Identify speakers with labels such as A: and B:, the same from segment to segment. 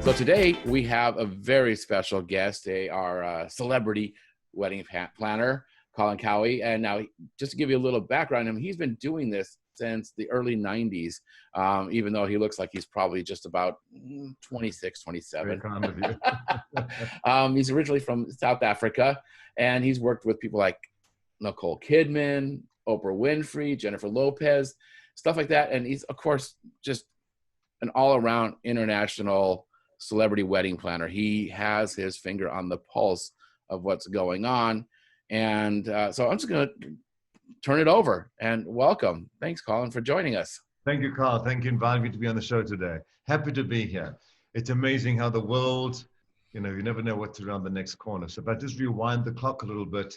A: So today we have a very special guest. They are a celebrity wedding planner, Colin Cowie. And now, just to give you a little background on him, he's been doing this since the early 90s, even though he looks like he's probably just about 26, 27.
B: Very kind of you.
A: He's originally from South Africa, and he's worked with people like Nicole Kidman, Oprah Winfrey, Jennifer Lopez, stuff like that. And he's, of course, just an all-around international celebrity wedding planner. He has his finger on the pulse of what's going on. And so I'm just going to turn it over and welcome. Thanks, Colin, for joining us.
B: Thank you, Carl. Thank you for inviting me to be on the show today. Happy to be here. It's amazing how the world, you never know what's around the next corner. So if I just rewind the clock a little bit,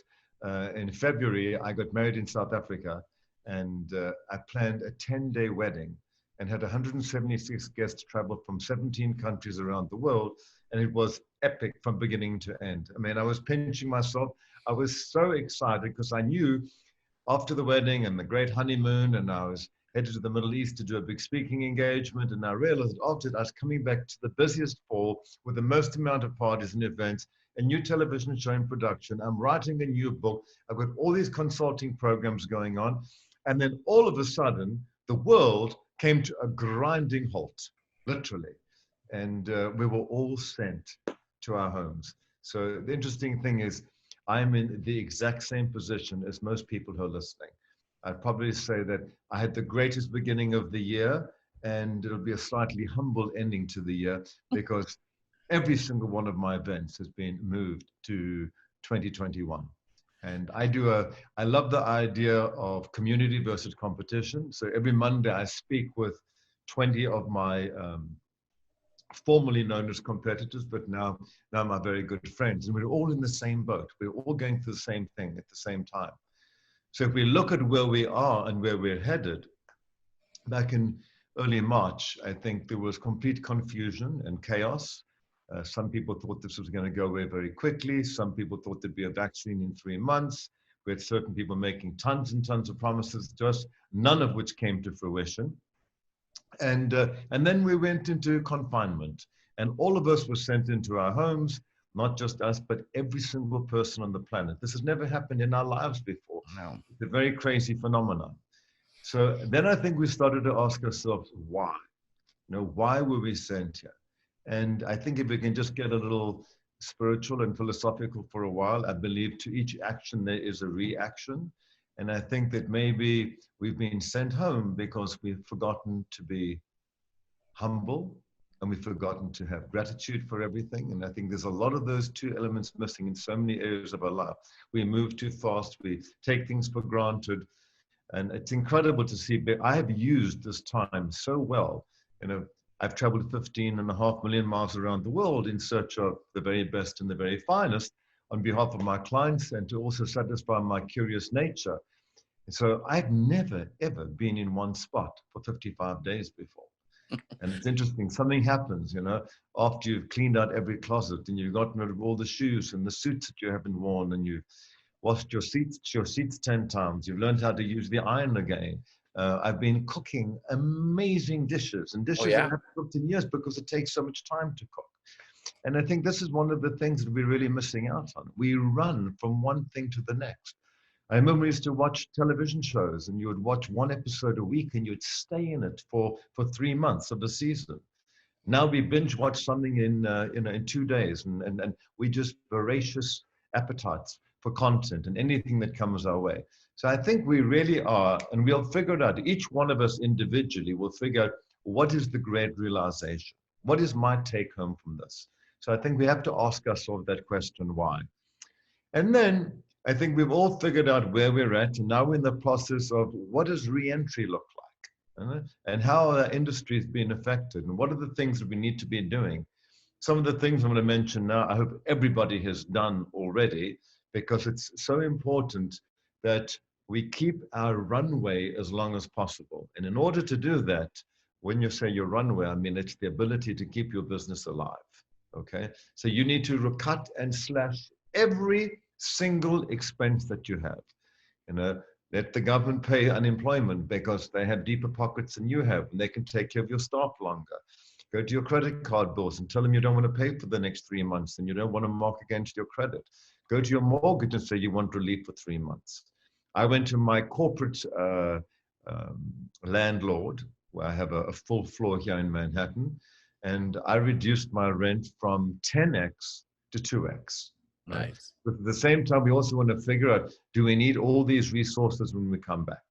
B: in February, I got married in South Africa, and I planned a 10-day wedding and had 176 guests travel from 17 countries around the world. And it was epic from beginning to end. I mean, I was pinching myself. I was so excited because I knew after the wedding and the great honeymoon, and I was headed to the Middle East to do a big speaking engagement. And I realized that after that, I was coming back to the busiest fall with the most amount of parties and events, a new television show in production. I'm writing a new book. I've got all these consulting programs going on. And then all of a sudden, the world came to a grinding halt, literally. And we were all sent to our homes. So the interesting thing is, I'm in the exact same position as most people who are listening. I'd probably say that I had the greatest beginning of the year, and it'll be a slightly humble ending to the year because every single one of my events has been moved to 2021. And I love the idea of community versus competition. So every Monday I speak with 20 of my formerly known as competitors, but now my very good friends. And we're all in the same boat. We're all going through the same thing at the same time. So if we look at where we are and where we're headed, back in early March, I think there was complete confusion and chaos. Some people thought this was going to go away very quickly. Some people thought there'd be a vaccine in 3 months. We had certain people making tons and tons of promises to us, none of which came to fruition. And then we went into confinement, and all of us were sent into our homes, not just us, but every single person on the planet. This has never happened in our lives before.
A: No.
B: It's a very crazy phenomenon. So then I think we started to ask ourselves, why? Why were we sent here? And I think if we can just get a little spiritual and philosophical for a while, I believe to each action there is a reaction. And I think that maybe we've been sent home because we've forgotten to be humble, and we've forgotten to have gratitude for everything. And I think there's a lot of those two elements missing in so many areas of our life. We move too fast, we take things for granted. And it's incredible to see, but I have used this time so well. I've traveled 15.5 million miles around the world in search of the very best and the very finest on behalf of my clients, and to also satisfy my curious nature. And so I've never, ever been in one spot for 55 days before. And it's interesting, something happens, after you've cleaned out every closet and you've gotten rid of all the shoes and the suits that you haven't worn, and you've washed your seats 10 times. You've learned how to use the iron again. I've been cooking amazing dishes, and dishes I haven't cooked in years because it takes so much time to cook. And I think this is one of the things that we're really missing out on. We run from one thing to the next. I remember we used to watch television shows, and you would watch one episode a week and you'd stay in it for 3 months of the season. Now we binge watch something in 2 days, and we just voracious appetites for content and anything that comes our way. So I think we really are, and we'll figure it out. Each one of us individually will figure out what is the great realization? What is my take home from this? So I think we have to ask ourselves that question, why? And then I think we've all figured out where we're at, and now we're in the process of what does re-entry look like? And how our industry is being affected, and what are the things that we need to be doing? Some of the things I'm going to mention now, I hope everybody has done already, because it's so important that we keep our runway as long as possible. And in order to do that, when you say your runway, I mean, it's the ability to keep your business alive, okay? So you need to cut and slash every single expense that you have. Let the government pay unemployment because they have deeper pockets than you have, and they can take care of your staff longer. Go to your credit card bills and tell them you don't want to pay for the next 3 months and you don't want to mark against your credit. Go to your mortgage and say you want relief for 3 months. I went to my corporate landlord, where I have a full floor here in Manhattan, and I reduced my rent from 10x to 2x. Right?
A: Nice.
B: But at the same time, we also want to figure out, do we need all these resources when we come back?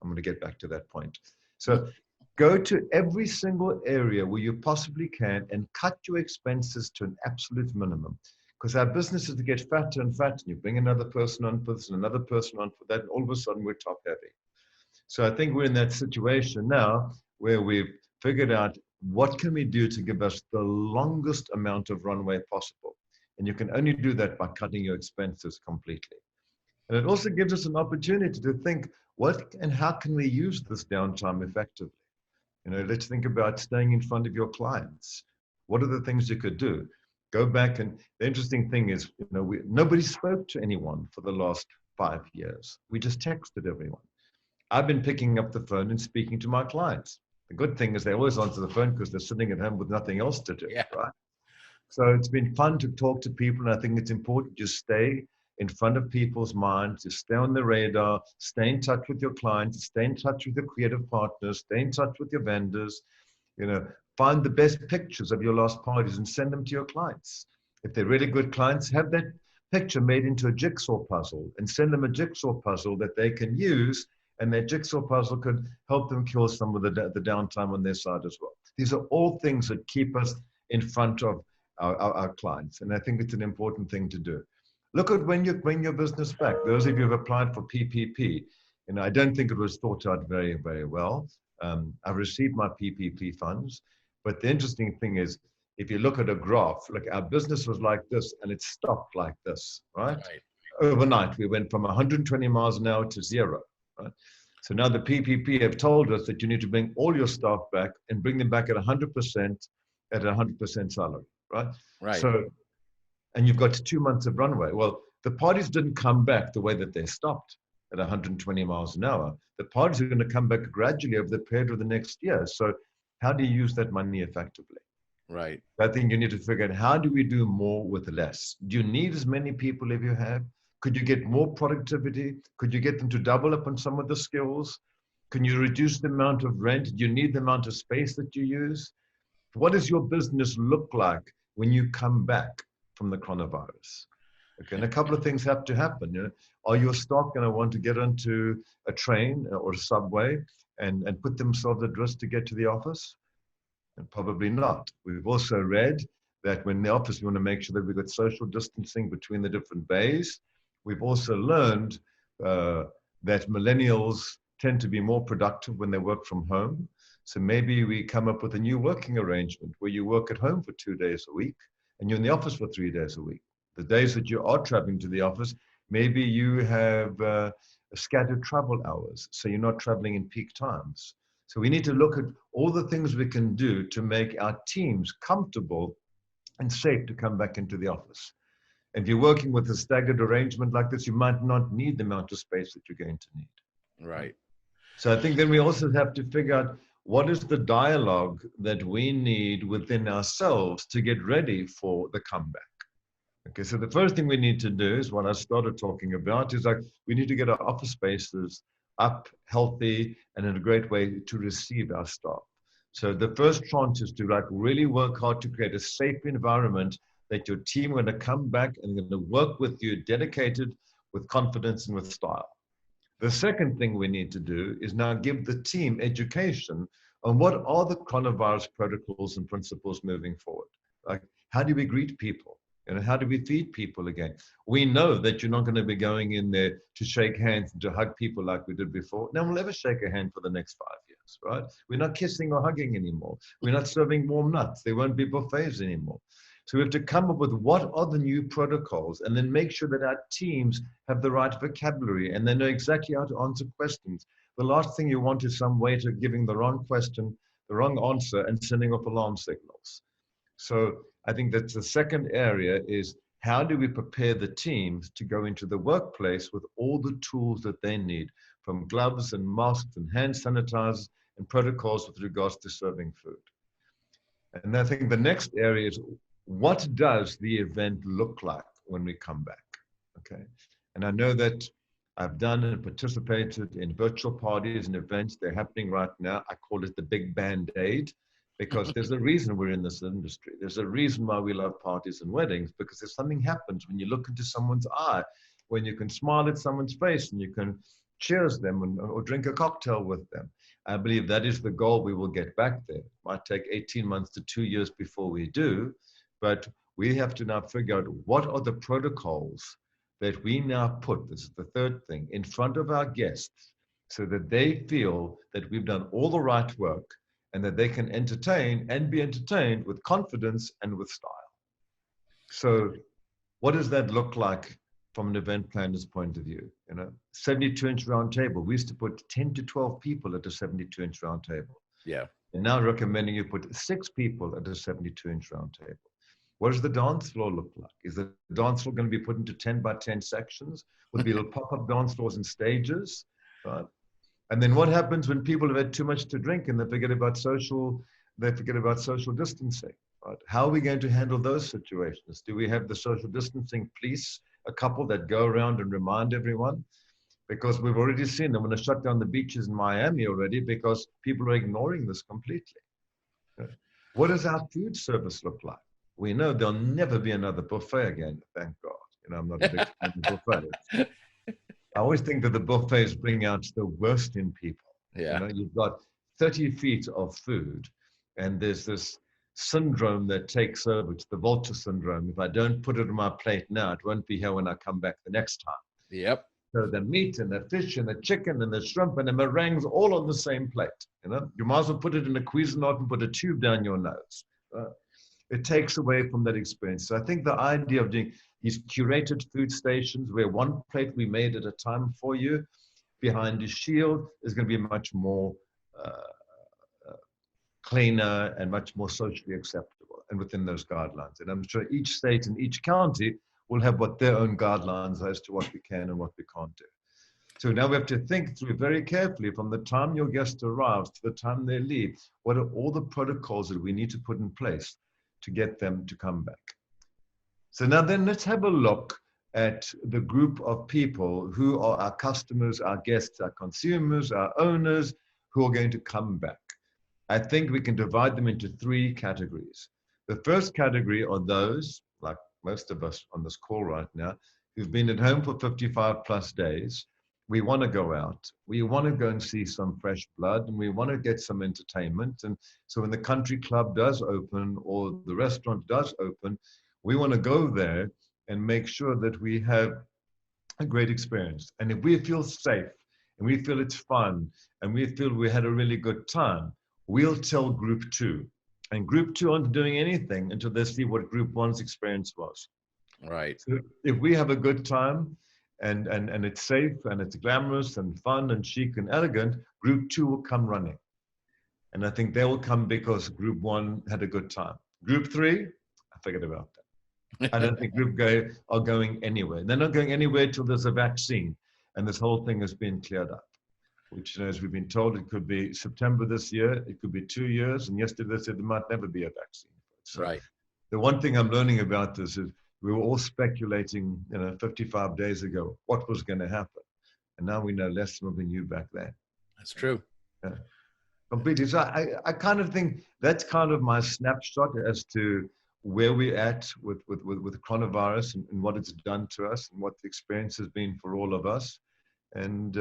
B: I'm going to get back to that point. So go to every single area where you possibly can and cut your expenses to an absolute minimum. Because our business is to get fatter and fatter. You bring another person on for this and another person on for that, and all of a sudden we're top heavy. So I think we're in that situation now where we've figured out what can we do to give us the longest amount of runway possible. And you can only do that by cutting your expenses completely. And it also gives us an opportunity to think, what and how can we use this downtime effectively? You know, let's think about staying in front of your clients. What are the things you could do? Go back, and the interesting thing is, you know, nobody spoke to anyone for the last 5 years. We just texted everyone. I've been picking up the phone and speaking to my clients. The good thing is they always answer the phone because they're sitting at home with nothing else to do, right? So it's been fun to talk to people, and I think it's important to stay in front of people's minds, to stay on the radar, stay in touch with your clients, stay in touch with your creative partners, stay in touch with your vendors, you know, find the best pictures of your last parties and send them to your clients. If they're really good clients, have that picture made into a jigsaw puzzle and send them a jigsaw puzzle that they can use, and that jigsaw puzzle could help them kill some of the downtime on their side as well. These are all things that keep us in front of our clients, and I think it's an important thing to do. Look at when you bring your business back. Those of you who have applied for PPP, you know, I don't think it was thought out very, very well. I've received my PPP funds, but the interesting thing is, if you look at a graph, like our business was like this and it stopped like this, right? Overnight, we went from 120 miles an hour to 0, right? So now the PPP have told us that you need to bring all your staff back and bring them back at 100% at 100% salary, right? So, and you've got 2 months of runway. Well, the parties didn't come back the way that they stopped at 120 miles an hour. The parties are going to come back gradually over the period of the next year. So how do you use that money effectively?
A: Right.
B: I think you need to figure out, how do we do more with less? Do you need as many people if you have? Could you get more productivity? Could you get them to double up on some of the skills? Can you reduce the amount of rent? Do you need the amount of space that you use? What does your business look like when you come back from the coronavirus? Okay, and a couple of things have to happen. You know, are your staff going to want to get onto a train or a subway and put themselves at risk to get to the office? And probably not. We've also read that when in the office, we want to make sure that we've got social distancing between the different bays. We've also learned that millennials tend to be more productive when they work from home. So maybe we come up with a new working arrangement where you work at home for 2 days a week and you're in the office for 3 days a week. The days that you are traveling to the office, maybe you have scattered travel hours, so you're not traveling in peak times. So we need to look at all the things we can do to make our teams comfortable and safe to come back into the office. And if you're working with a staggered arrangement like this, you might not need the amount of space that you're going to need.
A: Right.
B: So I think then we also have to figure out, what is the dialogue that we need within ourselves to get ready for the comeback? Okay, so the first thing we need to do is what I started talking about, is like, we need to get our office spaces up, healthy, and in a great way to receive our staff. So the first tranche is to like really work hard to create a safe environment that your team are going to come back and going to work with you, dedicated, with confidence and with style. The second thing we need to do is now give the team education on what are the coronavirus protocols and principles moving forward. Like, how do we greet people? And how do we feed people again? We know that you're not going to be going in there to shake hands and to hug people like we did before. No one will ever shake a hand for the next 5 years, right? We're not kissing or hugging anymore. We're not serving warm nuts. There won't be buffets anymore. So we have to come up with what are the new protocols, and then make sure that our teams have the right vocabulary and they know exactly how to answer questions. The last thing you want is some waiter giving the wrong question, the wrong answer, and sending off alarm signals. So I think that's the second area, is how do we prepare the teams to go into the workplace with all the tools that they need, from gloves and masks and hand sanitizers and protocols with regards to serving food. And I think the next area is, what does the event look like when we come back? Okay. And I know that I've done and participated in virtual parties and events. They're happening right now. I call it the big band-aid, because there's a reason we're in this industry. There's a reason why we love parties and weddings, because there's something happens when you look into someone's eye, when you can smile at someone's face and you can cheers them or drink a cocktail with them. I believe that is the goal. We will get back there. It might take 18 months to 2 years before we do, but we have to now figure out what are the protocols that we now put, this is the third thing, in front of our guests, so that they feel that we've done all the right work and that they can entertain and be entertained with confidence and with style. So what does that look like from an event planner's point of view? 72-inch round table. We used to put 10 to 12 people at a 72-inch round table.
A: Yeah.
B: And now recommending you put 6 people at a 72-inch round table. What does the dance floor look like? Is the dance floor going to be put into 10 by 10 sections? Will there be little pop-up dance floors and stages? Right? And then what happens when people have had too much to drink and they forget about social distancing? Right? How are we going to handle those situations? Do we have the social distancing police, a couple that go around and remind everyone? Because we've already seen them when they shut down the beaches in Miami already, because people are ignoring this completely. What does our food service look like? We know there'll never be another buffet again, thank God. I'm not a big fan of buffets. I always think that the buffets bring out the worst in people.
A: Yeah.
B: You've got 30 feet of food, and there's this syndrome that takes over. It's the vulture syndrome. If I don't put it on my plate now, it won't be here when I come back the next time.
A: Yep.
B: So the meat and the fish and the chicken and the shrimp and the meringues all on the same plate. You might as well put it in a Cuisinart and put a tube down your nose. It takes away from that experience. So I think the idea of doing these curated food stations where one plate we made at a time for you behind a shield is going to be much more cleaner and much more socially acceptable and within those guidelines. And I'm sure each state and each county will have what their own guidelines as to what we can and what we can't do. So now we have to think through very carefully, from the time your guest arrives to the time they leave, what are all the protocols that we need to put in place to get them to come back. So now then let's have a look at the group of people who are our customers, our guests, our consumers, our owners, who are going to come back. I think we can divide them into 3 categories. The first category are those, like most of us on this call right now, who've been at home for 55 plus days. We want to go out. We want to go and see some fresh blood, and we want to get some entertainment. And so when the country club does open or the restaurant does open, we want to go there and make sure that we have a great experience. And if we feel safe and we feel it's fun and we feel we had a really good time, we'll tell group 2. And group 2 aren't doing anything until they see what group 1's experience was.
A: Right.
B: So if we have a good time, and it's safe and it's glamorous and fun and chic and elegant, group 2 will come running. And I think they will come because group 1 had a good time. Group 3, I forget about that. I don't think group are going anywhere. They're not going anywhere till there's a vaccine and this whole thing has been cleared up, which, as we've been told, it could be September this year, it could be 2 years, and yesterday they said there might never be a vaccine. So
A: right.
B: The one thing I'm learning about this is we were all speculating, 55 days ago, what was going to happen. And now we know less than we knew back then.
A: That's true.
B: Yeah. Completely. So I kind of think that's kind of my snapshot as to where we're at with coronavirus and what it's done to us and what the experience has been for all of us. And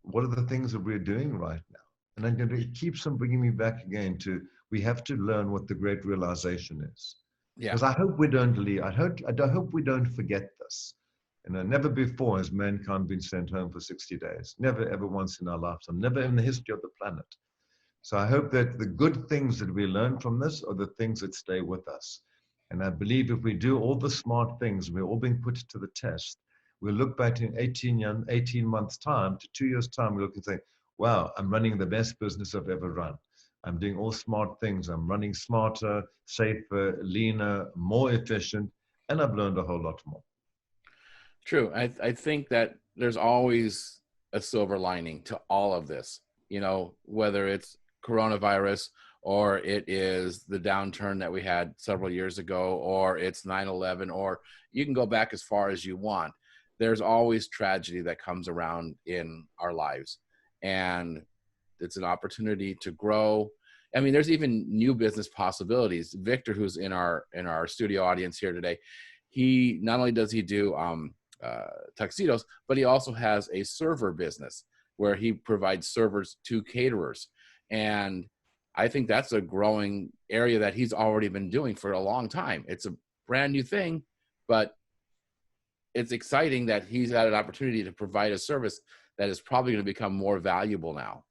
B: what are the things that we're doing right now? And I'm going to keep on bringing me back again to, we have to learn what the great realization is.
A: Yeah.
B: Because I hope we don't leave. I hope we don't forget this. Never before has mankind been sent home for 60 days. Never, ever once in our lifetime. Never in the history of the planet. So I hope that the good things that we learn from this are the things that stay with us. And I believe if we do all the smart things, we're all being put to the test. We'll look back in 18 months' time, to 2 years' time, we'll look and say, wow, I'm running the best business I've ever run. I'm doing all smart things. I'm running smarter, safer, leaner, more efficient, and I've learned a whole lot more.
A: True. I think that there's always a silver lining to all of this, whether it's coronavirus, or it is the downturn that we had several years ago, or it's 9/11, or you can go back as far as you want. There's always tragedy that comes around in our lives, and it's an opportunity to grow. I mean, there's even new business possibilities. Victor, who's in our studio audience here today, he not only does he do tuxedos, but he also has a server business where he provides servers to caterers. And I think that's a growing area that he's already been doing for a long time. It's a brand new thing, but it's exciting that he's had an opportunity to provide a service that is probably going to become more valuable now.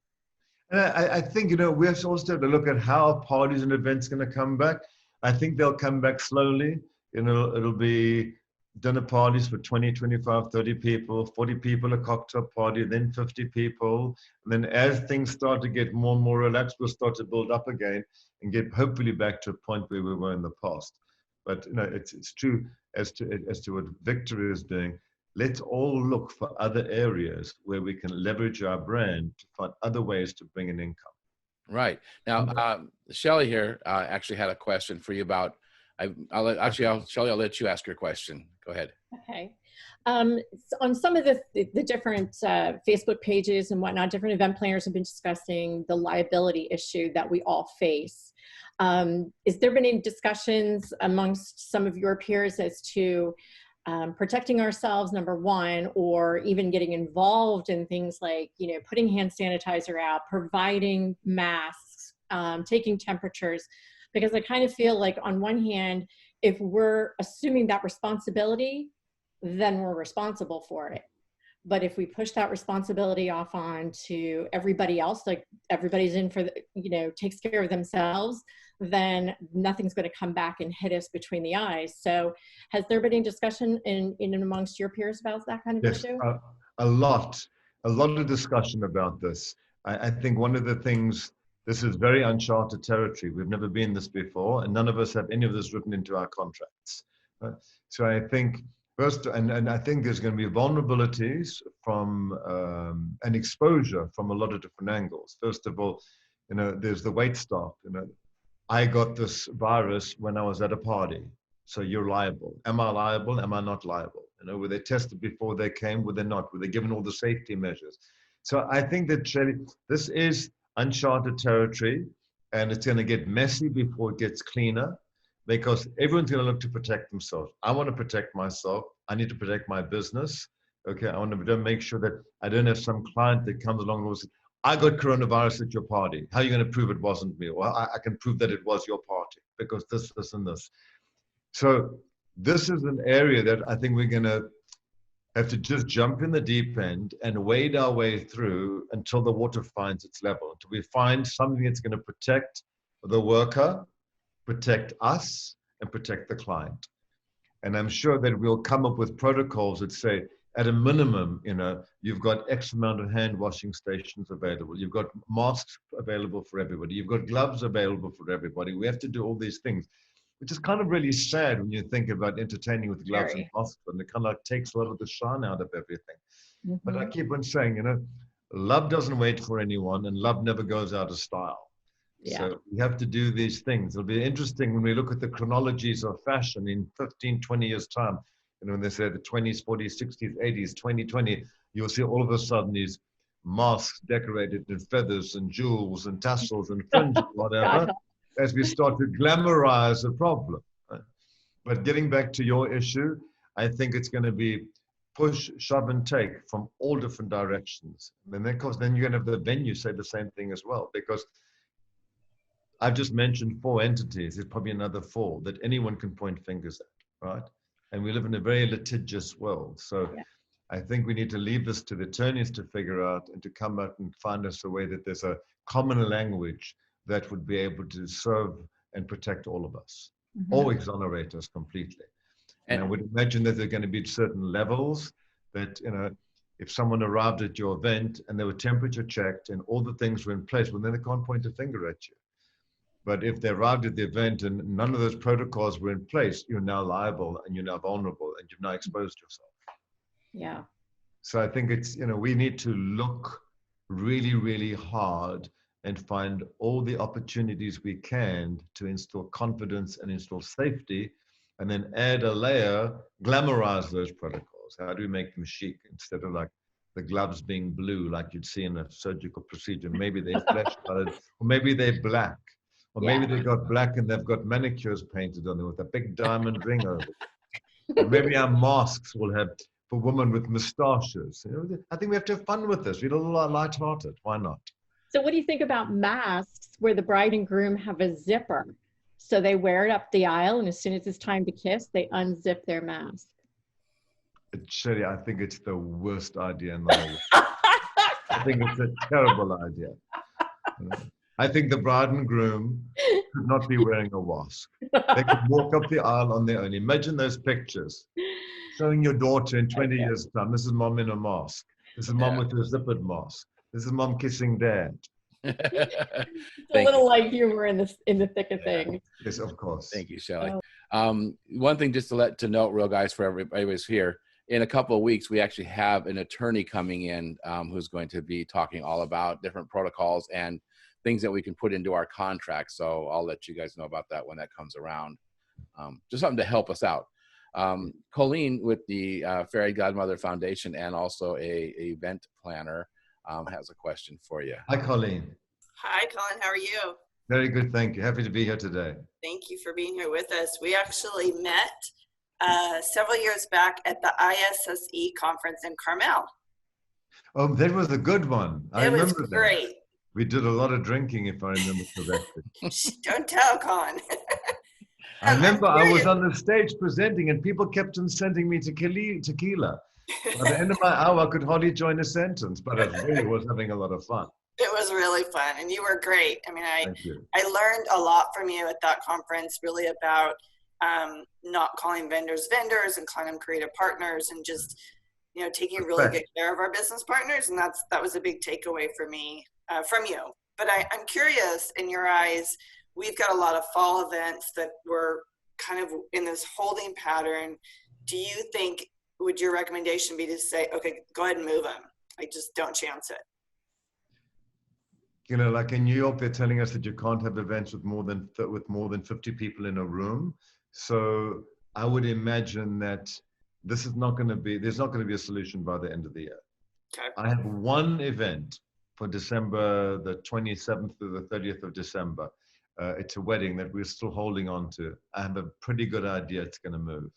B: And I think, you know, we have to also have to look at how parties and events going to come back. I think they'll come back slowly. You know, it'll be dinner parties for 20, 25, 30 people, 40 people, a cocktail party, then 50 people. And then as things start to get more and more relaxed, we'll start to build up again and get hopefully back to a point where we were in the past. But, you know, it's true as to what Victor is doing. Let's all look for other areas where we can leverage our brand to find other ways to bring in income.
A: Right. Now, Shelly here actually had a question for you about, Shelly, I'll let you ask your question. Go ahead.
C: Okay. On some of the different Facebook pages and whatnot, different event planners have been discussing the liability issue that we all face. Is there been any discussions amongst some of your peers as to protecting ourselves, number one, or even getting involved in things like, you know, putting hand sanitizer out, providing masks, taking temperatures? Because I kind of feel like on one hand, if we're assuming that responsibility, then we're responsible for it. But if we push that responsibility off on to everybody else, like everybody's in for, you know, takes care of themselves, then nothing's going to come back and hit us between the eyes. So has there been any discussion in and amongst your peers about that kind of issue?
B: A lot of discussion about this. I think one of the things, this is very uncharted territory. We've never been this before, and none of us have any of this written into our contracts. So I think first, and I think there's going to be vulnerabilities from and exposure from a lot of different angles. First of all, you know, there's the wait staff. You know, I got this virus when I was at a party, so you're liable. Am I liable? Am I not liable? You know, were they tested before they came? Were they not? Were they given all the safety measures? So I think that this is uncharted territory, and it's going to get messy before it gets cleaner, because everyone's going to look to protect themselves. I want to protect myself. I need to protect my business. Okay, I want to make sure that I don't have some client that comes along and says, I got coronavirus at your party. How are you going to prove it wasn't me? Well, I can prove that it was your party because this, and this. So this is an area that I think we're going to have to just jump in the deep end and wade our way through until the water finds its level, until we find something that's going to protect the worker, protect us, and protect the client. And I'm sure that we'll come up with protocols that say, at a minimum, you know, you've got X amount of hand washing stations available. You've got masks available for everybody. You've got gloves available for everybody. We have to do all these things, which is kind of really sad when you think about entertaining with gloves and masks, and it kind of like takes a lot of the shine out of everything. Mm-hmm. But I keep on saying, you know, love doesn't wait for anyone, and love never goes out of style. Yeah. So we have to do these things. It'll be interesting when we look at the chronologies of fashion in 15, 20 years' time. You know, when they say the 20s, 40s, 60s, 80s, 2020, you'll see all of a sudden these masks decorated in feathers and jewels and tassels and fringe, whatever, as we start to glamorize the problem. But getting back to your issue, I think it's going to be push, shove, and take from all different directions. And then, of course, then you're going to have the venue say the same thing as well, because I've just mentioned 4 entities. There's probably another 4 that anyone can point fingers at, right? And we live in a very litigious world. So I think we need to leave this to the attorneys to figure out and to come out and find us a way that there's a common language that would be able to serve and protect all of us, or exonerate us completely. And I would imagine that there are going to be certain levels that, you know, if someone arrived at your event and they were temperature checked and all the things were in place, well, then they can't point a finger at you. But if they arrived at the event and none of those protocols were in place, you're now liable and you're now vulnerable and you've now exposed yourself.
C: Yeah.
B: So I think it's, you know, we need to look really, really hard and find all the opportunities we can to install confidence and install safety, and then add a layer, glamorize those protocols. How do we make them chic instead of like the gloves being blue like you'd see in a surgical procedure? Maybe they're flesh colored, or maybe they're black, or maybe they got black and they've got manicures painted on them with a big diamond ring over it. Or maybe our masks will have for women with moustaches. You know, I think we have to have fun with this. We're a little lighthearted. Why not?
C: So what do you think about masks where the bride and groom have a zipper? So they wear it up the aisle, and as soon as it's time to kiss, they unzip their mask.
B: Sherry, I think it's the worst idea in the whole world. I think it's a terrible idea. I think the bride and groom should not be wearing a mask. They could walk up the aisle on their own. Imagine those pictures showing your daughter in 20 years' time. This is mom in a mask. This is mom with a zippered mask. This is mom kissing dad.
C: It's a little light humor in the thick of things.
B: Yes, of course.
A: Thank you, Shelley. One thing just to note, real guys, for everybody who's here, in a couple of weeks, we actually have an attorney coming in who's going to be talking all about different protocols and things that we can put into our contract. So I'll let you guys know about that when that comes around. Just something to help us out. Colleen with the Fairy Godmother Foundation and also a event planner has a question for you.
B: Hi, Colleen.
D: Hi, Colin. How are you?
B: Very good, thank you. Happy to be here today.
D: Thank you for being here with us. We actually met several years back at the ISSE conference in Carmel.
B: Oh, that was a good one. I remember
D: was great.
B: That. We did a lot of drinking, if I remember correctly.
D: Don't tell, Colin.
B: I remember I was on the stage presenting and people kept on sending me tequila. By the end of my hour, I could hardly join a sentence, but I really was having a lot of fun.
D: It was really fun, and you were great. I mean, I learned a lot from you at that conference, really about not calling vendors vendors and calling them creative partners, and just, you know, taking really good care of our business partners. And that was a big takeaway for me from you. But I'm curious, in your eyes, we've got a lot of fall events that were kind of in this holding pattern. Do you think, would your recommendation be to say, okay, go ahead and move them? Like, just don't chance it.
B: You know, like in New York, they're telling us that you can't have events with more than 50 people in a room. So I would imagine that there's not going to be a solution by the end of the year.
D: Okay.
B: I have one event for December, the 27th to the 30th of December. It's a wedding that we're still holding on to. I have a pretty good idea it's going to move.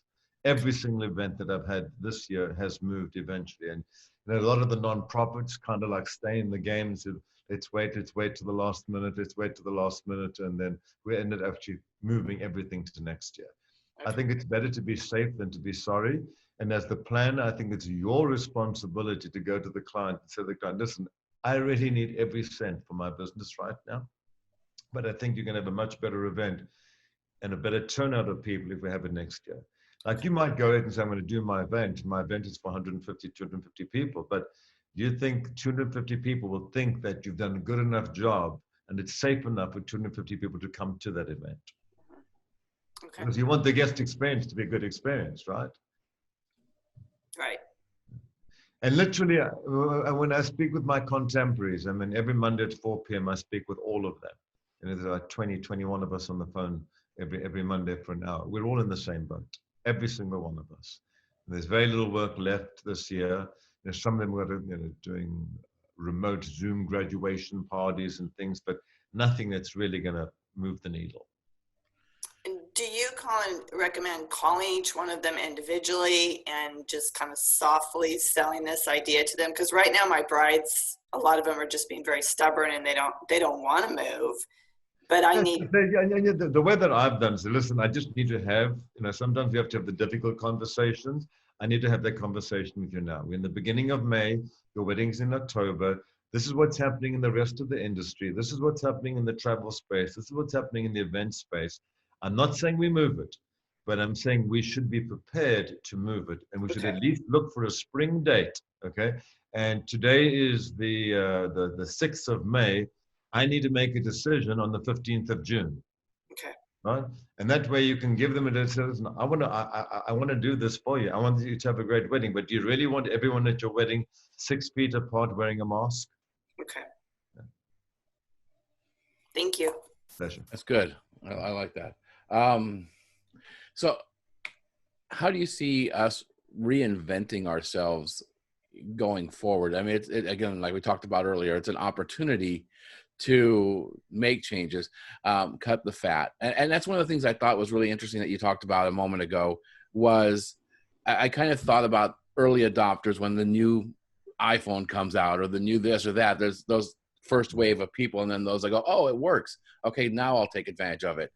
B: Every single event that I've had this year has moved eventually. And you know, a lot of the nonprofits kind of like stay in the game. So let's wait to the last minute. And then we ended up actually moving everything to next year. Okay. I think it's better to be safe than to be sorry. And as the planner, I think it's your responsibility to go to the client and say to the client, listen, I really need every cent for my business right now. But I think you're going to have a much better event and a better turnout of people if we have it next year. Like you might go ahead and say, I'm going to do my event. My event is for 150, 250 people. But do you think 250 people will think that you've done a good enough job and it's safe enough for 250 people to come to that event? Okay. Because you want the guest experience to be a good experience, right?
D: Right.
B: And literally, when I speak with my contemporaries, I mean, every Monday at 4 p.m., I speak with all of them. You know, there's like 20, 21 of us on the phone every Monday for an hour. We're all in the same boat, every single one of us. And there's very little work left this year. There's some of them were, you know, doing remote Zoom graduation parties and things, but nothing that's really going to move the needle.
D: And do you, Colin, recommend calling each one of them individually and just kind of softly selling this idea to them? Because right now my brides, a lot of them are just being very stubborn and they don't want to move. But I need
B: the way that I've done is, listen, I just need to have, you know, sometimes you have to have the difficult conversations. I need to have that conversation with you now. We're in the beginning of May, your wedding's in October. This is what's happening in the rest of the industry. This is what's happening in the travel space. This is what's happening in the event space. I'm not saying we move it, but I'm saying we should be prepared to move it, and we should at least look for a spring date, okay? And today is the 6th of May. I need to make a decision on the 15th of June.
D: Okay.
B: Right? And that way you can give them a decision. I want to do this for you. I want you to have a great wedding, but do you really want everyone at your wedding 6 feet apart wearing a mask?
D: Okay. Thank you.
B: Pleasure.
A: That's good. I like that. So how do you see us reinventing ourselves going forward? I mean, again, like we talked about earlier, it's an opportunity to make changes, cut the fat. And that's one of the things I thought was really interesting that you talked about a moment ago was I kind of thought about early adopters when the new iPhone comes out or the new this or that. There's those first wave of people, and then those that go, oh, it works. Okay, now I'll take advantage of it.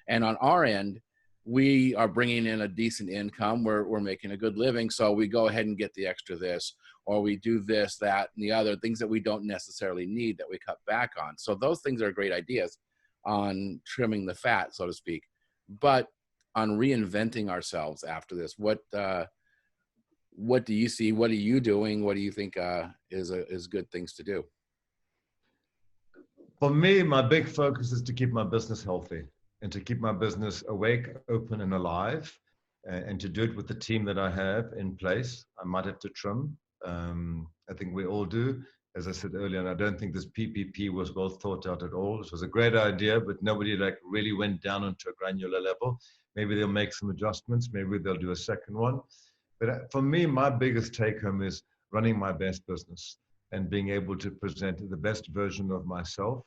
A: And on our end, we are bringing in a decent income. We're making a good living. So we go ahead and get the extra this, or we do this, that, and the other things that we don't necessarily need that we cut back on. So those things are great ideas on trimming the fat, so to speak. But on reinventing ourselves after this, what do you see? What are you doing? What do you think is good things to do?
B: For me, my big focus is to keep my business healthy and to keep my business awake, open, and alive, and to do it with the team that I have in place. I might have to trim. I think we all do. As I said earlier, and I don't think this PPP was well thought out at all. This was a great idea, but nobody really went down onto a granular level. Maybe they'll make some adjustments. Maybe they'll do a second one. But for me, my biggest take home is running my best business and being able to present the best version of myself,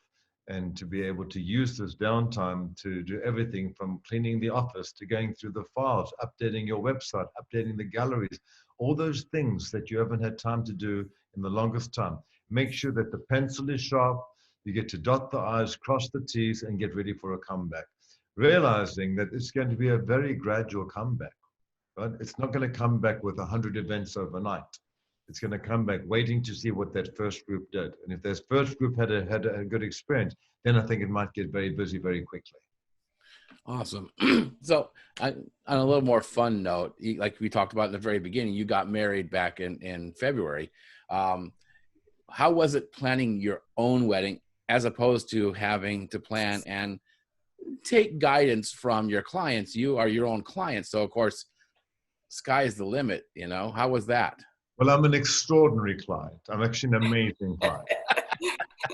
B: and to be able to use this downtime to do everything from cleaning the office to going through the files, updating your website, updating the galleries, all those things that you haven't had time to do in the longest time. Make sure that the pencil is sharp, you get to dot the I's, cross the T's, and get ready for a comeback. Realizing that it's going to be a very gradual comeback, right? It's not going to come back with 100 events overnight. It's going to come back waiting to see what that first group did. And if this first group had a good experience, then I think it might get very busy very quickly.
A: Awesome. So on a little more fun note, like we talked about in the very beginning, you got married back in February. How was it planning your own wedding as opposed to having to plan and take guidance from your clients? You are your own client. So of course, sky's the limit, you know. How was that?
B: Well, I'm an extraordinary client. I'm actually an amazing client.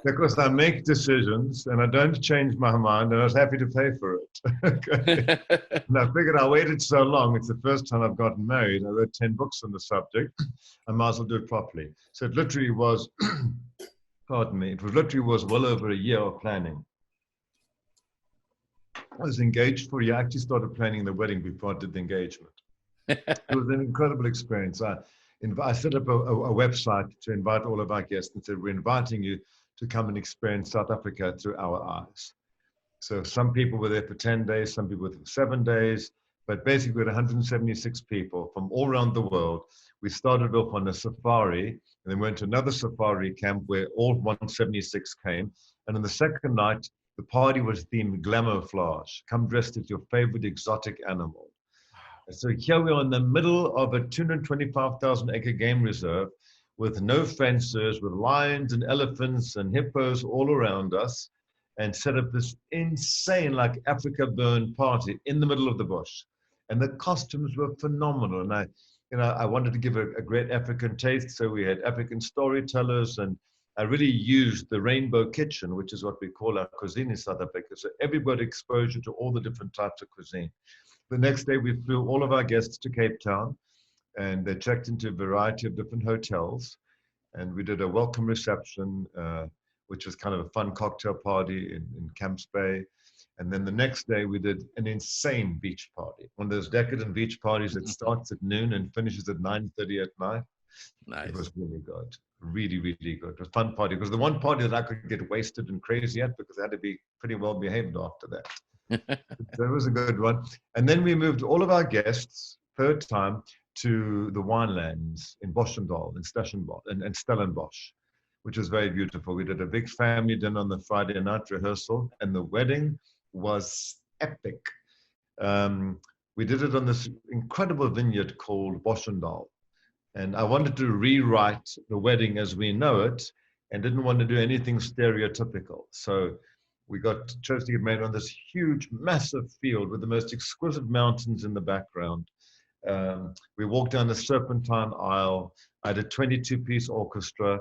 B: Because I make decisions and I don't change my mind, and I was happy to pay for it. And I figured I waited so long. It's the first time I've gotten married. I wrote 10 books on the subject. I might as well do it properly. So it literally was, pardon me, it was well over a year of planning. I was engaged for a year. I actually started planning the wedding before I did the engagement. It was an incredible experience. I set up a website to invite all of our guests and said, we're inviting you to come and experience South Africa through our eyes. So some people were there for 10 days, some people were there for 7 days, but basically we had 176 people from all around the world. We started off on a safari and then went to another safari camp where all 176 came. And on the second night, the party was themed Glamourflage. Come dressed as your favorite exotic animal. And so here we are in the middle of a 225,000 acre game reserve with no fences, with lions and elephants and hippos all around us, and set up this insane, like Africa Burn party in the middle of the bush. And the costumes were phenomenal. And I wanted to give a great African taste. So we had African storytellers, and I really used the rainbow kitchen, which is what we call our cuisine in South Africa. So everybody exposure to all the different types of cuisine. The next day, we flew all of our guests to Cape Town, and they checked into a variety of different hotels. And we did a welcome reception, which was kind of a fun cocktail party in Camps Bay. And then the next day, we did an insane beach party, one of those decadent beach parties that starts at noon and finishes at 9:30 at night. Nice. It was really good. Really, really good. It was a fun party. It was the one party that I could get wasted and crazy at because I had to be pretty well behaved after that. That was a good one. And then we moved all of our guests, third time, to the winelands in Boschendal, in and Stellenbosch, which was very beautiful. We did a big family dinner on the Friday night rehearsal, and the wedding was epic. We did it on this incredible vineyard called Boschendal. And I wanted to rewrite the wedding as we know it and didn't want to do anything stereotypical. So we chose to get married on this huge, massive field with the most exquisite mountains in the background. We walked down the Serpentine Aisle. I had a 22-piece orchestra,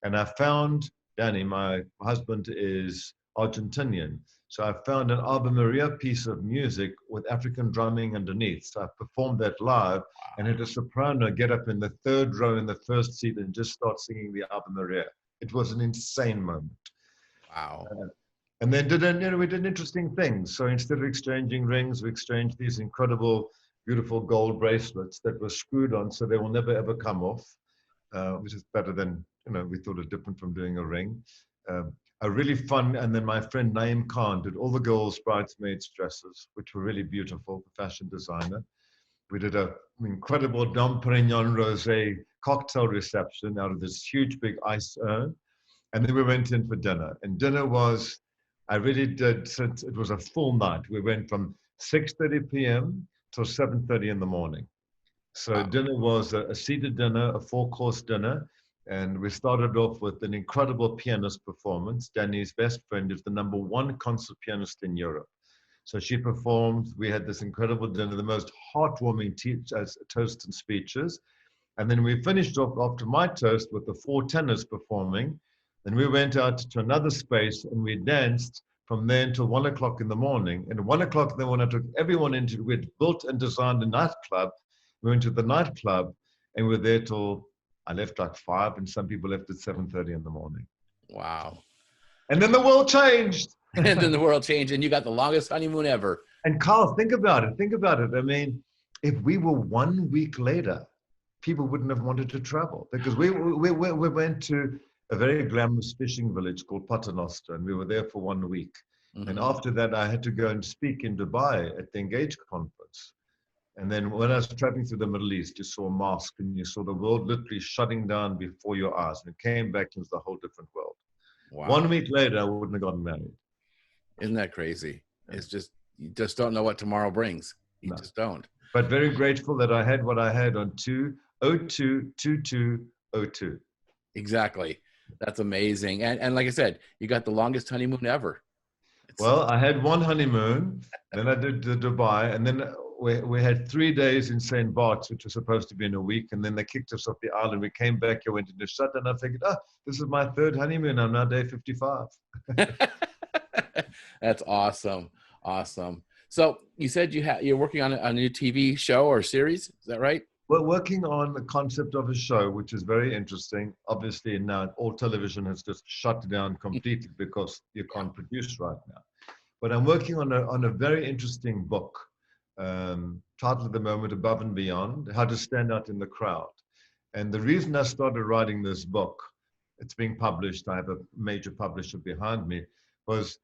B: and I found Danny, my husband, is Argentinian. So I found an Ave Maria piece of music with African drumming underneath. So I performed that live and had a soprano get up in the third row in the first seat and just start singing the Ave Maria. It was an insane moment.
A: Wow.
B: And then we did interesting things. So instead of exchanging rings, we exchanged these incredible, beautiful gold bracelets that were screwed on so they will never ever come off, which is better than, we thought it different from doing a ring. A really fun, and then my friend Naeem Khan did all the girls' bridesmaids' dresses, which were really beautiful, the fashion designer. We did an incredible Dom Perignon rosé cocktail reception out of this huge big ice urn. And then we went in for dinner. And dinner was, I really did, since it was a full night. We went from 6:30 p.m. till 7:30 in the morning. So dinner was a seated dinner, a 4-course dinner. And we started off with an incredible pianist performance. Danny's best friend is the #1 concert pianist in Europe. So she performed. We had this incredible dinner, the most heartwarming toast and speeches. And then we finished off after my toast with the 4 tenors performing. Then we went out to another space and we danced from there until 1 o'clock in the morning. And at 1 o'clock, then when I took everyone into, we'd built and designed a nightclub. We went to the nightclub and we were there till, I left like 5 and some people left at 7:30 in the morning.
A: Wow.
B: And then the world changed.
A: And then the world changed and you got the longest honeymoon ever.
B: And Carl, think about it. Think about it. I mean, if we were 1 week later, people wouldn't have wanted to travel because we went to a very glamorous fishing village called Paternoster and we were there for 1 week. Mm-hmm. And after that, I had to go and speak in Dubai at the Engage conference. And then when I was traveling through the Middle East, you saw a mosque and you saw the world literally shutting down before your eyes. And it came back and it was a whole different world. Wow. 1 week later, I wouldn't have gotten married.
A: Isn't that crazy? It's just, you just don't know what tomorrow brings. You just don't.
B: But very grateful that I had what I had on 2/02/22/02.
A: Exactly. That's amazing. And like I said, you got the longest honeymoon ever.
B: Well, I had 1 honeymoon, then I did the Dubai, and then we had 3 days in St. Bart's, which was supposed to be in a week, and then they kicked us off the island. We came back, I went into shut, and I figured, this is my 3rd honeymoon. I'm now day 55.
A: That's awesome. Awesome. So you said you're working on a new TV show or series. Is that right?
B: We're working on the concept of a show, which is very interesting. Obviously, now all television has just shut down completely because you can't produce right now. But I'm working on a very interesting book, titled at the moment, Above and Beyond, How to Stand Out in the Crowd. And the reason I started writing this book, it's being published, I have a major publisher behind me, was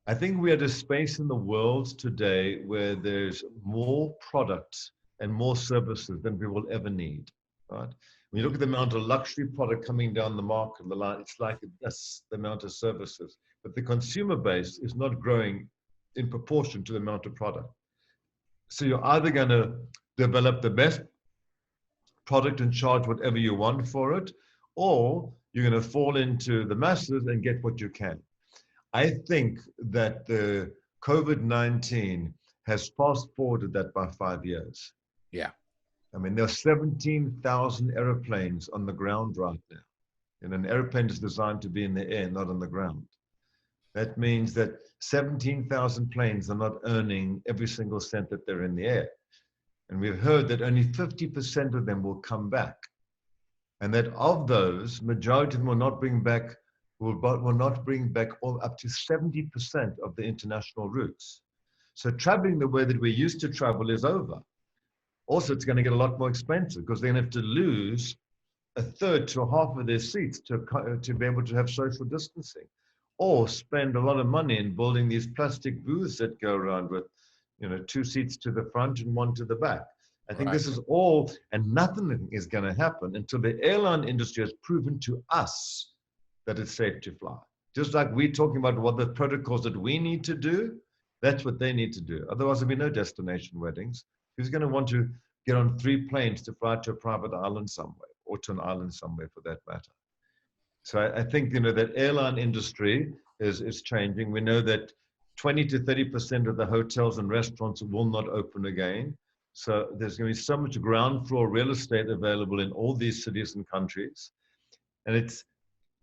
B: I think we're at a space in the world today where there's more products and more services than we will ever need, right? When you look at the amount of luxury product coming down the market, it's like that's the amount of services. But the consumer base is not growing in proportion to the amount of product. So you're either going to develop the best product and charge whatever you want for it, or you're going to fall into the masses and get what you can. I think that the COVID-19 has fast-forwarded that by 5 years.
A: Yeah.
B: I mean, there are 17,000 airplanes on the ground right now. And an airplane is designed to be in the air, not on the ground. That means that 17,000 planes are not earning every single cent that they're in the air. And we've heard that only 50% of them will come back. And that of those, majority of them will not bring back all up to 70% of the international routes. So traveling the way that we used to travel is over. Also, it's going to get a lot more expensive because they're going to have to lose a third to half of their seats to be able to have social distancing, or spend a lot of money in building these plastic booths that go around with, 2 seats to the front and 1 to the back. I think this is all, and nothing is going to happen until the airline industry has proven to us that it's safe to fly. Just like we're talking about what the protocols that we need to do, that's what they need to do. Otherwise, there'll be no destination weddings. Who's going to want to get on 3 planes to fly to a private island somewhere, or to an island somewhere for that matter? So I think, that airline industry is changing. We know that 20 to 30% of the hotels and restaurants will not open again. So there's going to be so much ground floor real estate available in all these cities and countries. And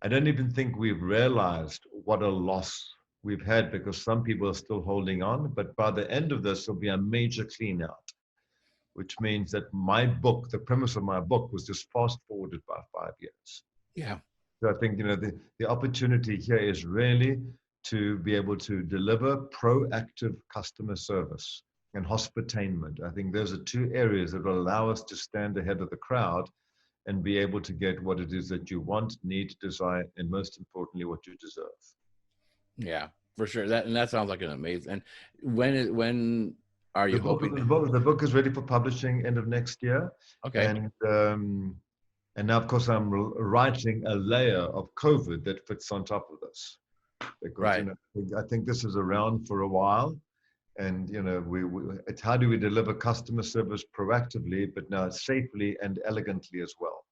B: I don't even think we've realized what a loss we've had, because some people are still holding on. But by the end of this, there'll be a major clean out, which means that my book, the premise of my book, was just fast forwarded by 5 years.
A: Yeah.
B: So I think, the opportunity here is really to be able to deliver proactive customer service and hospitainment. I think those are two areas that will allow us to stand ahead of the crowd and be able to get what it is that you want, need, desire, and most importantly, what you deserve.
A: Yeah, for sure. That sounds like an amazing. And when are you hoping?
B: The book is ready for publishing end of next year.
A: Okay.
B: And now, of course, I'm writing a layer of COVID that fits on top of this. Because,
A: right.
B: I think this is around for a while. And, it's how do we deliver customer service proactively, but now safely and elegantly as well.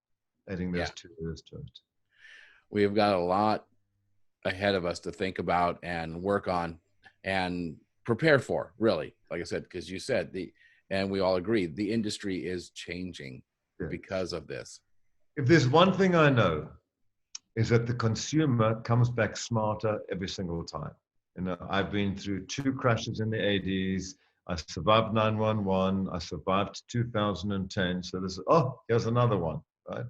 B: I think there's 2 years to it.
A: We've got a lot ahead of us to think about and work on and prepare for, really. Like I said, because you said and we all agree, the industry is changing because of this.
B: If there's one thing I know, is that the consumer comes back smarter every single time. I've been through 2 crashes in the 80s. I survived 9/11. I survived 2010. So here's another one, right?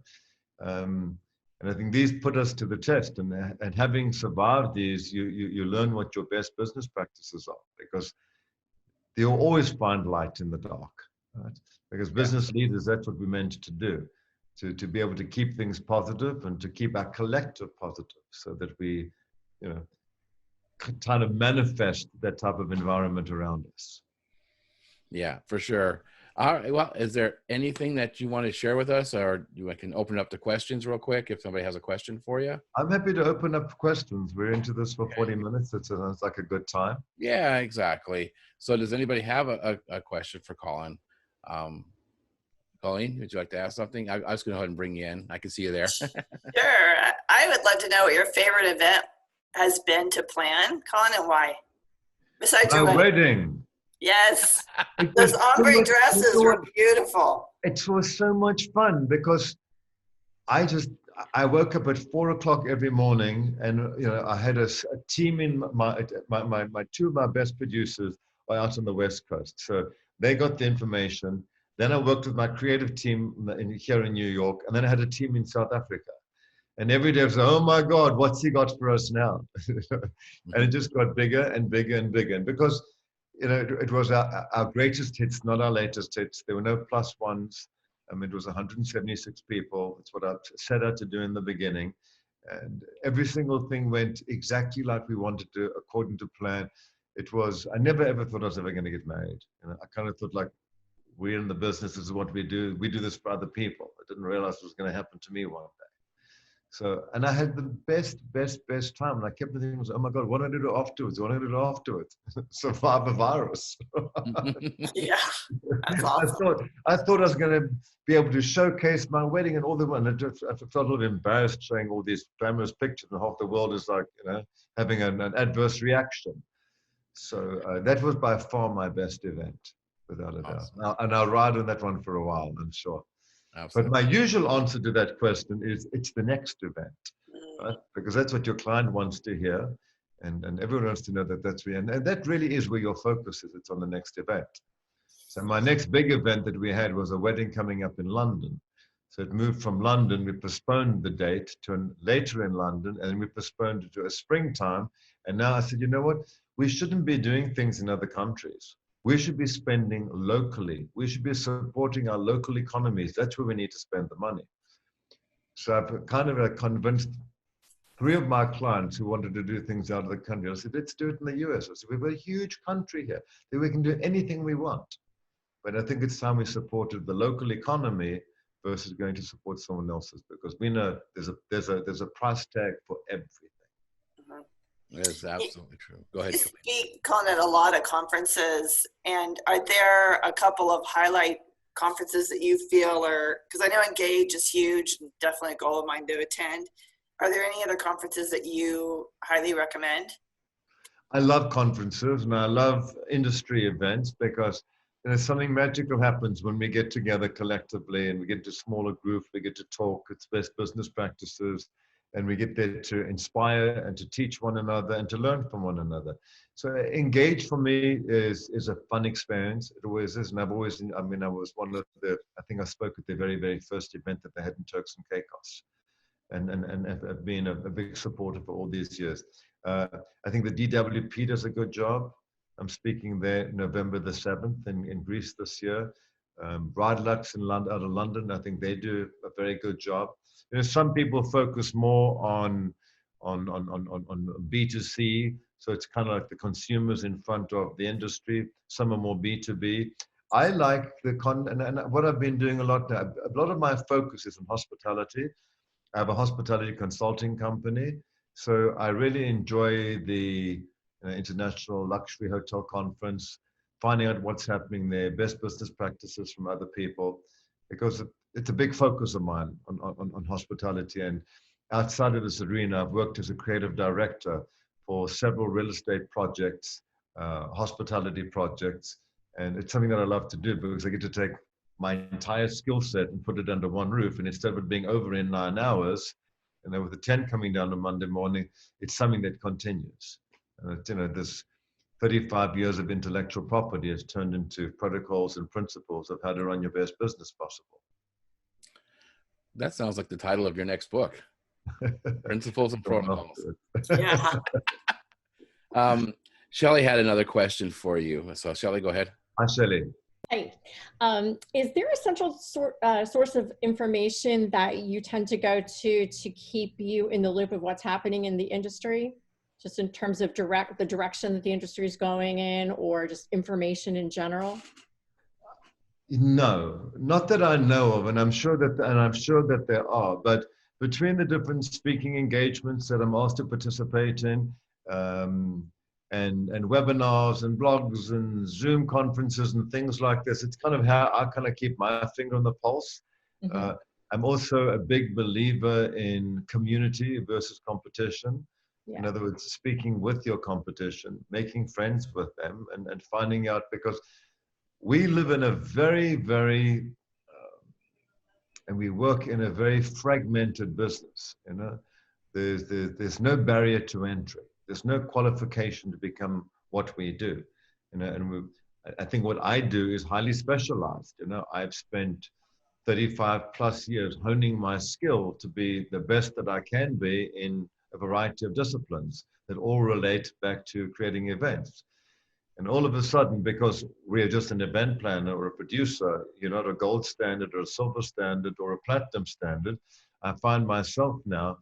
B: And I think these put us to the test. And having survived these, you learn what your best business practices are, because you'll always find light in the dark, right? Because business leaders, that's what we're meant to do. To be able to keep things positive and to keep our collective positive, so that we, kind of manifest that type of environment around us.
A: Yeah, for sure. All right. Well, is there anything that you want to share with us, or you can open up to questions real quick if somebody has a question for you?
B: I'm happy to open up questions. We're into this for 40 minutes. It sounds like a good time.
A: Yeah, exactly. So does anybody have a question for Colin? Colleen, would you like to ask something? I was going to go ahead and bring you in. I can see you there.
D: Sure. I would love to know what your favorite event has been to plan, Colin, and why. Besides your
B: wedding.
D: Yes. Those ombre dresses were beautiful.
B: It was so much fun, because I woke up at 4 o'clock every morning, and I had a team in my 2 of my best producers are out on the West Coast. So they got the information. Then I worked with my creative team here in New York, and then I had a team in South Africa. And every day I was like, oh my God, what's he got for us now? And it just got bigger and bigger and bigger. And because, it was our greatest hits, not our latest hits. There were no plus ones. It was 176 people. It's what I set out to do in the beginning. And every single thing went exactly like we wanted to, according to plan. I never ever thought I was ever going to get married. I kind of thought, like, we're in the business, this is what we do. We do this for other people. I didn't realize it was going to happen to me one day. So, and I had the best time. And I kept thinking, oh my God, what do I do afterwards? What do I do afterwards? Survive a virus.
D: Yeah, that's awesome.
B: I thought I was going to be able to showcase my wedding and all the one. I felt a little embarrassed showing all these glamorous pictures, and half the world is like, having an adverse reaction. So that was by far my best event, without a doubt. And I'll ride on that one for a while, I'm sure. Absolutely. But my usual answer to that question is it's the next event, right? Because that's what your client wants to hear. And everyone wants to know that that's real. And that really is where your focus is. It's on the next event. So my next big event that we had was a wedding coming up in London. So it moved from London. We postponed the date to later in London, and then we postponed it to a springtime. And now I said, you know what? We shouldn't be doing things in other countries. We should be spending locally. We should be supporting our local economies. That's where we need to spend the money. So I've kind of convinced 3 of my clients who wanted to do things out of the country. I said, let's do it in the US. I said, we've got a huge country here that we can do anything we want. But I think it's time we supported the local economy versus going to support someone else's, because we know there's a price tag for everything.
A: That's absolutely true. Go ahead.
D: You speak, Colin, at a lot of conferences, and are there a couple of highlight conferences that you feel are, because I know Engage is huge, and definitely a goal of mine to attend. Are there any other conferences that you highly recommend?
B: I love conferences and I love industry events, because something magical happens when we get together collectively and we get to smaller groups, we get to talk, it's best business practices. and we get there to inspire and to teach one another and to learn from one another. So Engage for me is a fun experience. It always is. And I've always, I mean, I was one of the, I think I spoke at the very, very first event that they had in Turks and Caicos, and have been a big supporter for all these years. I think the DWP does a good job. I'm speaking there November the 7th in Greece this year. Bride Lux out of London, I think they do a very good job. You know, some people focus more on B2C, so it's kind of like the consumers in front of the industry. Some are more B2B. I like and what I've been doing a lot now, a lot of my focus is on hospitality. I have a hospitality consulting company, so I really enjoy the International Luxury Hotel Conference, finding out what's happening there, best business practices from other people, because it's a big focus of mine on hospitality. And outside of this arena, I've worked as a creative director for several real estate projects, hospitality projects, and it's something that I love to do because I get to take my entire skill set and put it under one roof, and instead of it being over in 9 hours, and then with the 10 coming down on Monday morning, it's something that continues. You know, this 35 years of intellectual property has turned into protocols and principles of how to run your best business possible.
A: That sounds like the title of your next book. Principles and protocols.
D: Yeah.
A: Shelley had another question for you. So Shelley, go ahead.
B: Hi, Shelley.
C: Hi. Is there a central source of information that you tend to go to keep you in the loop of what's happening in the industry? Just in terms of the direction that the industry is going in, or just information in general?
B: No, not that I know of, and I'm sure that there are. But between the different speaking engagements that I'm asked to participate in, and webinars and blogs and Zoom conferences and things like this, it's kind of how I kind of keep my finger on the pulse. Mm-hmm. I'm also a big believer in community versus competition. Yeah. In other words, speaking with your competition, making friends with them, and finding out, because we live in a very, very, and we work in a very fragmented business. You know, there's no barrier to entry. There's no qualification to become what we do. You know, and I think what I do is highly specialized. You know, I've spent 35 plus years honing my skill to be the best that I can be in a variety of disciplines that all relate back to creating events. And all of a sudden, because we're just an event planner or a producer, you're not a gold standard or a silver standard or a platinum standard. I find myself now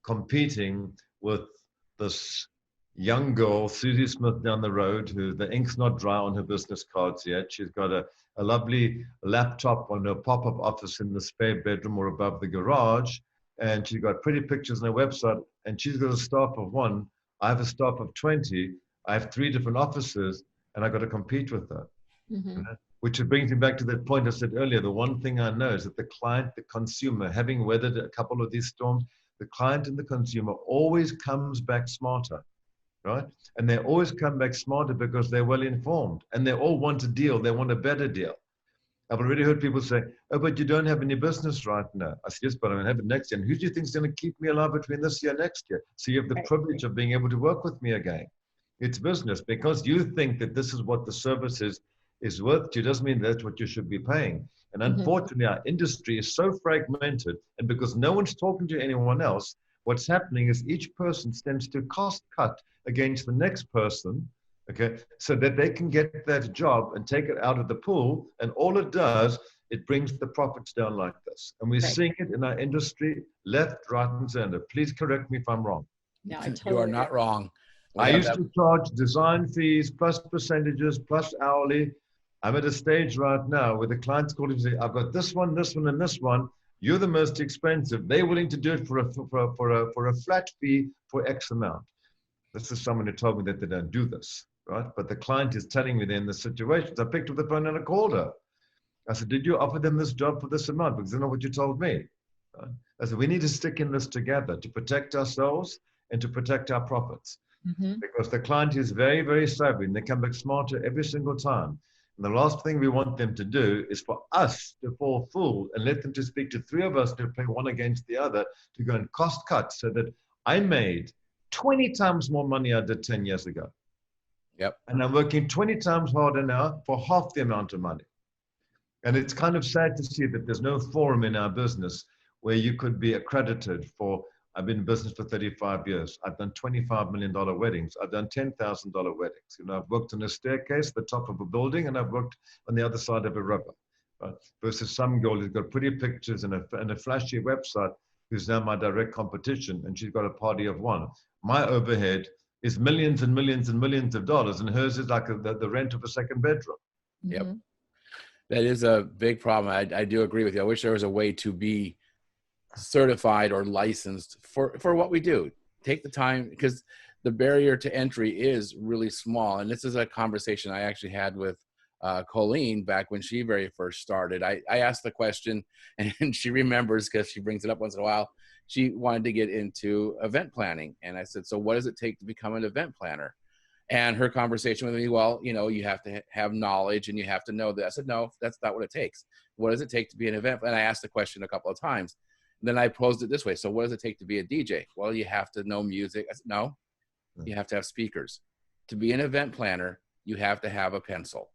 B: competing with this young girl, Susie Smith, down the road, who the ink's not dry on her business cards yet. She's got a lovely laptop on her pop-up office in the spare bedroom or above the garage. And she's got pretty pictures on her website, and she's got a staff of 1. I have a staff of 20. I have 3 different offices, and I've got to compete with her. Mm-hmm. You know? Which brings me back to that point I said earlier. The one thing I know is that the client, the consumer, having weathered a couple of these storms, the client and the consumer always comes back smarter, right? And they always come back smarter because they're well informed, and they all want a deal. They want a better deal. I've already heard people say, oh, but you don't have any business right now. I said, yes, but I'm going to have it next year. And who do you think is going to keep me alive between this year and next year? So you have the privilege of being able to work with me again. It's business. Because you think that this is what the service is worth to you, doesn't mean that's what you should be paying. And unfortunately, our industry is so fragmented, and because no one's talking to anyone else, what's happening is each person tends to cost cut against the next person, okay, so that they can get that job and take it out of the pool. And all it does, it brings the profits down like this. And we're seeing it in our industry, left, right, and center. Please correct me if I'm wrong.
C: No, I totally
A: you are not wrong.
B: I used to charge design fees plus percentages plus hourly. I'm at a stage right now where the client's calling and say, I've got this one, and this one. You're the most expensive. They're willing to do it for a flat fee for X amount. This is someone who told me that they don't do this, right? But the client is telling me they're in the situation. So I picked up the phone and I called her. I said, did you offer them this job for this amount? Because they know what you told me. Right? I said, we need to stick in this together to protect ourselves and to protect our profits. Mm-hmm. Because the client is very, very savvy, and they come back smarter every single time. And the last thing we want them to do is for us to fall fool and let them to speak to three of us to play one against the other to go and cost cut so that I made 20 times more money I did 10 years ago.
A: Yep.
B: And I'm working 20 times harder now for half the amount of money. And it's kind of sad to see that there's no forum in our business where you could be accredited for, I've been in business for 35 years. I've done $25 million weddings. I've done $10,000 weddings. You know, I've worked on a staircase, the top of a building, and I've worked on the other side of a river. Right? Versus some girl who's got pretty pictures and a flashy website who's now my direct competition, and she's got a party of one. My overhead is millions and millions and millions of dollars, and hers is like the rent of a second bedroom.
A: Yep. That is a big problem. I do agree with you. I wish there was a way to be certified or licensed for what we do. Take the time, because the barrier to entry is really small. And this is a conversation I actually had with Colleen back when she very first started. I asked the question, and she remembers because she brings it up once in a while. She wanted to get into event planning. And I said, so what does it take to become an event planner? And her conversation with me, well, you know, you have to have knowledge and you have to know that. I said, no, that's not what it takes. What does it take to be an event? And I asked the question a couple of times. And then I posed it this way. So what does it take to be a DJ? Well, you have to know music. I said, no, you have to have speakers. To be an event planner, you have to have a pencil.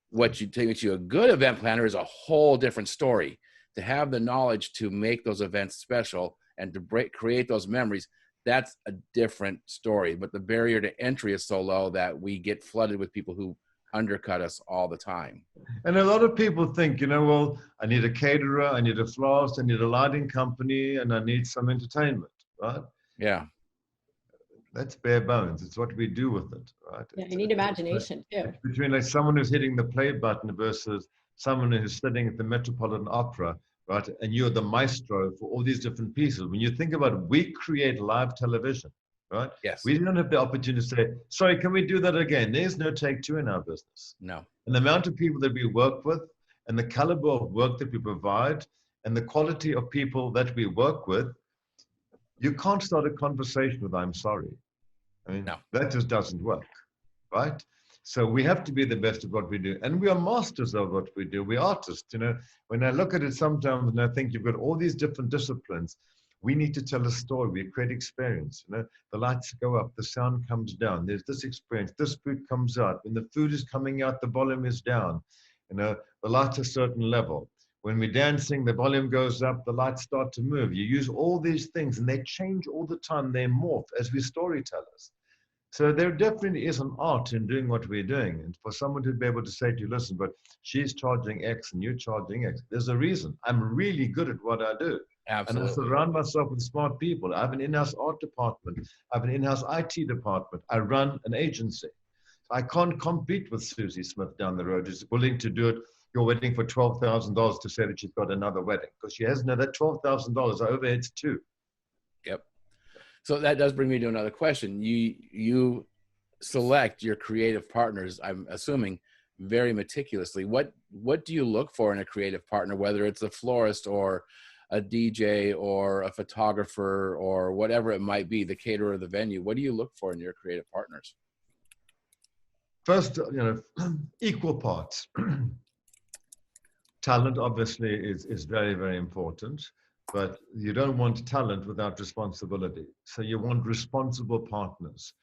A: What makes you a good event planner is a whole different story. To have the knowledge to make those events special and to create those memories, that's a different story. But the barrier to entry is so low that we get flooded with people who undercut us all the time.
B: And a lot of people think, you know, well, I need a caterer, I need a florist, I need a lighting company, and I need some entertainment, right?
A: Yeah.
B: That's bare bones. It's what we do with it, right?
C: Yeah, you need imagination too.
B: Between like someone who's hitting the play button versus someone who's sitting at the Metropolitan Opera, right? And you're the maestro for all these different pieces. When you think about it, we create live television, right?
A: Yes.
B: We don't have the opportunity to say, sorry, can we do that again? There's no take two in our business.
A: No.
B: And the amount of people that we work with and the caliber of work that we provide and the quality of people that we work with, you can't start a conversation with, I'm sorry. I mean,
A: no.
B: That just doesn't work, right? So we have to be the best of what we do. And we are masters of what we do. We're artists, you know. When I look at it sometimes and I think you've got all these different disciplines, we need to tell a story. We create experience, you know. The lights go up, the sound comes down. There's this experience, this food comes out. When the food is coming out, the volume is down. You know, the lights a certain level. When we're dancing, the volume goes up, the lights start to move. You use all these things and they change all the time. They morph as we storytellers. So there definitely is an art in doing what we're doing. And for someone to be able to say to you, listen, but she's charging X and you're charging X, there's a reason. I'm really good at what I do.
A: Absolutely.
B: And I surround myself with smart people. I have an in-house art department. I have an in-house IT department. I run an agency. I can't compete with Susie Smith down the road who's willing to do it. Your wedding for $12,000 to say that she's got another wedding because she has no, that $12,000 are overheads too.
A: Yep. So that does bring me to another question. You select your creative partners, I'm assuming, very meticulously. What do you look for in a creative partner, whether it's a florist or a DJ or a photographer or whatever it might be, the caterer of the venue? What do you look for in your creative partners?
B: First, you know, equal parts. Talent obviously is very, very important, but you don't want talent without responsibility. So you want responsible partners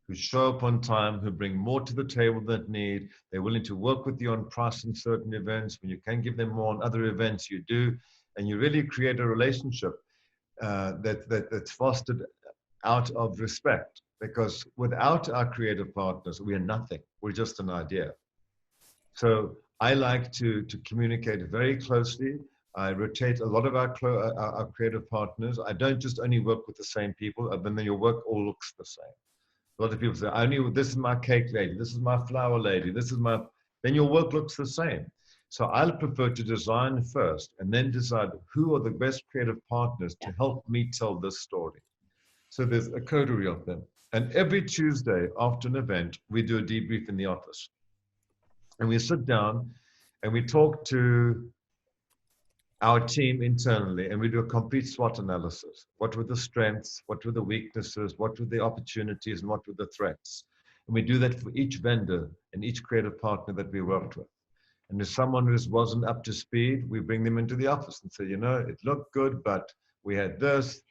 B: who show up on time, who bring more to the table than need. They're willing to work with you on price in certain events. When you can give them more on other events, you do. And you really create a relationship that's fostered out of respect. Because without our creative partners, we are nothing. We're just an idea. So I like to communicate very closely. I rotate a lot of our creative partners. I don't just only work with the same people, and then your work all looks the same. A lot of people say, this is my cake lady, this is my flower lady, then your work looks the same. So I'll prefer to design first and then decide who are the best creative partners to help me tell this story. So there's a coterie of them. And every Tuesday after an event, we do a debrief in the office. And we sit down and we talk to our team internally and we do a complete SWOT analysis. What were the strengths? What were the weaknesses? What were the opportunities? And what were the threats? And we do that for each vendor and each creative partner that we worked with. And if someone who wasn't up to speed, we bring them into the office and say, you know, it looked good, but we had this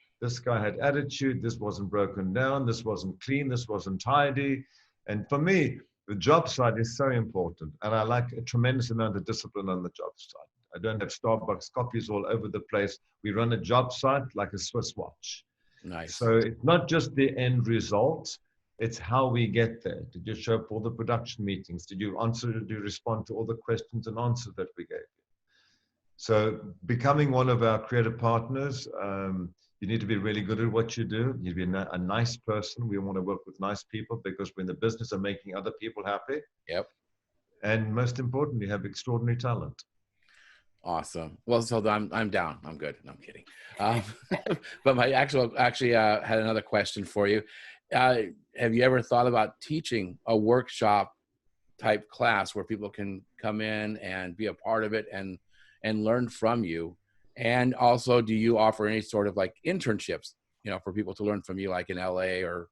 B: guy had attitude, this wasn't broken down, this wasn't clean, this wasn't tidy. And for me, the job site is so important. And I like a tremendous amount of discipline on the job site. I don't have Starbucks copies all over the place. We run a job site like a Swiss watch.
A: Nice.
B: So it's not just the end result, it's how we get there. Did you show up for all the production meetings? Did you respond to all the questions and answers that we gave you? So becoming one of our creative partners, you need to be really good at what you do. You need to be a nice person. We want to work with nice people because we're in the business of making other people happy.
A: Yep.
B: And most importantly, have extraordinary talent.
A: Awesome. Well, so I'm down. I'm good. No, I'm kidding. But my actually had another question for you. Have you ever thought about teaching a workshop type class where people can come in and be a part of it and learn from you? And also, do you offer any sort of like internships, you know, for people to learn from you, like in LA or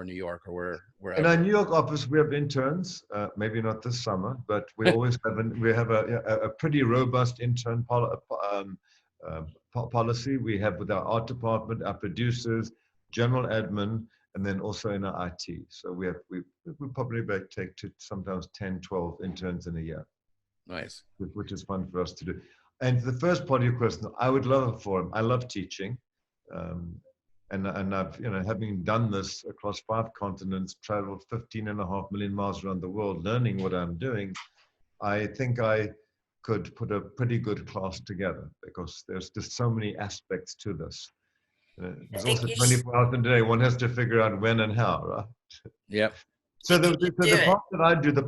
A: New York or wherever?
B: In our New York office, we have interns. Maybe not this summer, but we always have a pretty robust intern policy. We have with our art department, our producers, general admin, and then also in our IT. So we probably take to sometimes 10, 12 interns in a year.
A: Nice.
B: Which is fun for us to do. And the first part of your question, I would love a forum. I love teaching. And I've, you know, having done this across 5 continents, traveled 15.5 million miles around the world, learning what I'm doing, I think I could put a pretty good class together because there's just so many aspects to this. There's also 24 hours a day. One has to figure out when and how, right?
A: Yep.
B: So the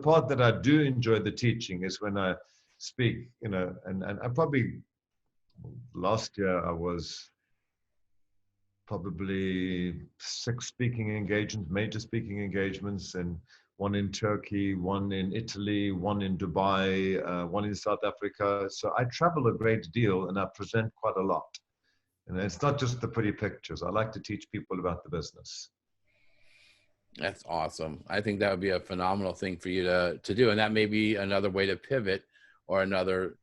B: part that I do enjoy the teaching is when I speak, you know, and I probably, last year I was probably 6 speaking engagements, major speaking engagements, and 1 in Turkey, 1 in Italy, 1 in Dubai, 1 in South Africa. So I travel a great deal and I present quite a lot. And it's not just the pretty pictures. I like to teach people about the business.
A: That's awesome. I think that would be a phenomenal thing for you to do. And that may be another way to pivot or another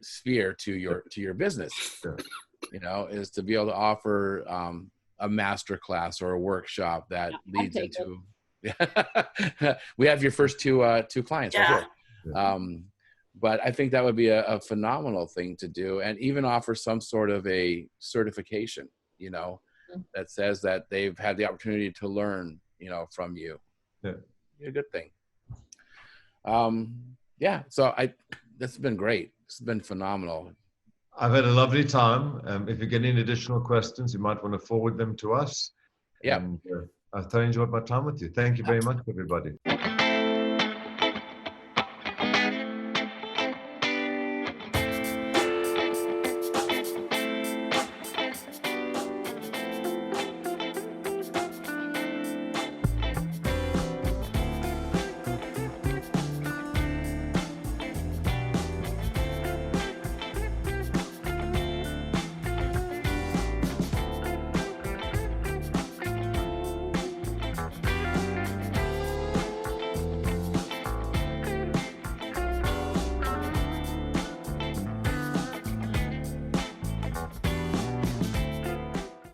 A: sphere to your business,
B: Sure.
A: You know, is to be able to offer a master class or a workshop that leads into, we have your first two clients right here. But I think that would be a phenomenal thing to do, and even offer some sort of a certification, you know, that says that they've had the opportunity to learn, you know, from you.
B: Yeah.
A: A good thing. Yeah. So this has been great. This has been phenomenal.
B: I've had a lovely time. If you get any additional questions, you might want to forward them to us.
A: Yeah.
B: And I thoroughly enjoyed my time with you. Thank you very much, everybody.